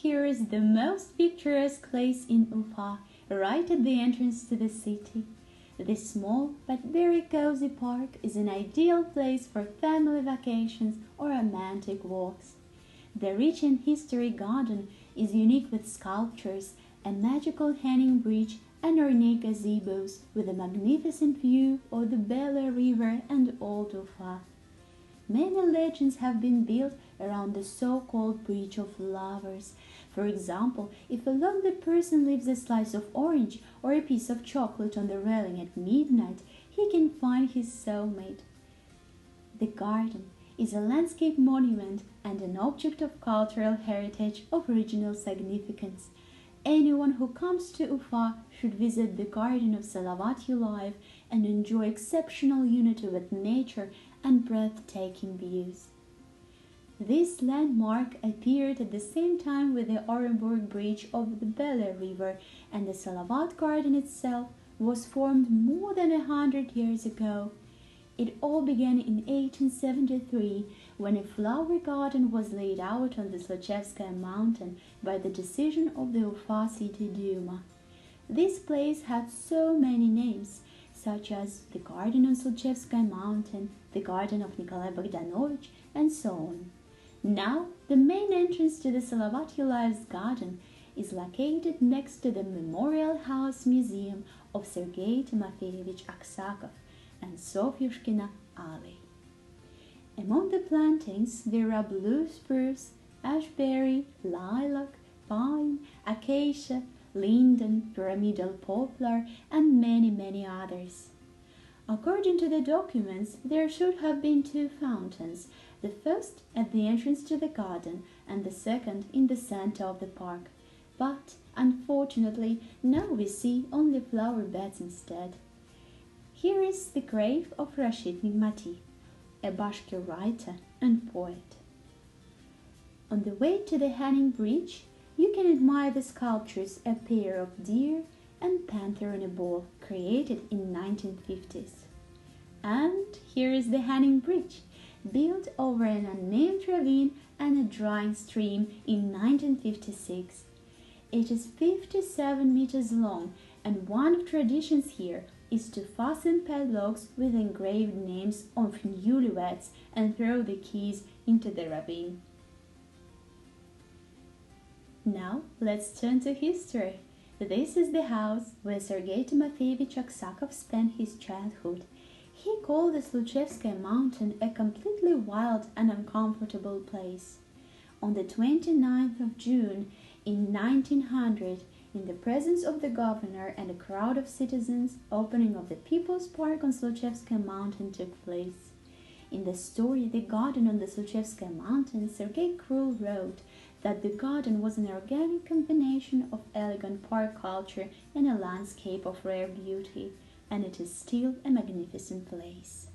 here is the most picturesque place in Ufa, right at the entrance to the city. This small but very cozy park is an ideal place for family vacations or romantic walks. The rich in history garden is unique with sculptures, a magical hanging bridge, and ornate gazebos with a magnificent view of the Bela River and Old Ufa. Many legends have been built around the so-called Bridge of Lovers. For example, if a lonely person leaves a slice of orange or a piece of chocolate on the railing at midnight, he can find his soulmate. The garden is a landscape monument and an object of cultural heritage of regional significance. Anyone who comes to Ufa should visit the garden of Salavat Yulaev and enjoy exceptional unity with nature and breathtaking views. This landmark appeared at the same time with the Orenburg Bridge over the Bela River, and the Salavat garden itself was formed more than 100 years ago. It all began in 1873 when a flower garden was laid out on the Slochevskaya mountain by the decision of the Ufa City Duma. This place had so many names, such as the Garden on Slochevskaya mountain, the Garden of Nikolai Bogdanovich, and so on. Now, the main entrance to the Salavat Yulaev's garden is located next to the Memorial House Museum of Sergei Timofeyevich Aksakov and Sofyushkina Alley. Among the plantings there are blue spruce, ashberry, lilac, pine, acacia, linden, pyramidal poplar, and many others. According to the documents, there should have been two fountains, the first at the entrance to the garden and the second in the center of the park. But, unfortunately, now we see only flower beds instead. Here is the grave of Rashid Nigmati, a Bashkir writer and poet. On the way to the hanging bridge, you can admire the sculptures A Pair of Deer and Panther on a Ball, created in 1950s. And here is the hanging bridge, built over an unnamed ravine and a drying stream in 1956. It is 57 meters long, and one of traditions here is to fasten padlocks with engraved names of newlyweds and throw the keys into the ravine. Now let's turn to history. This is the house where Sergei Timofeyevich Aksakov spent his childhood. He called the Slochevskaya mountain a completely wild and uncomfortable place. On the 29th of June in 1900, in the presence of the governor and a crowd of citizens, opening of the People's Park on Slochevskaya mountain took place. In the story The Garden on the Slochevskaya mountain, Sergei Krul wrote that the garden was an organic combination of elegant park culture and a landscape of rare beauty, and it is still a magnificent place.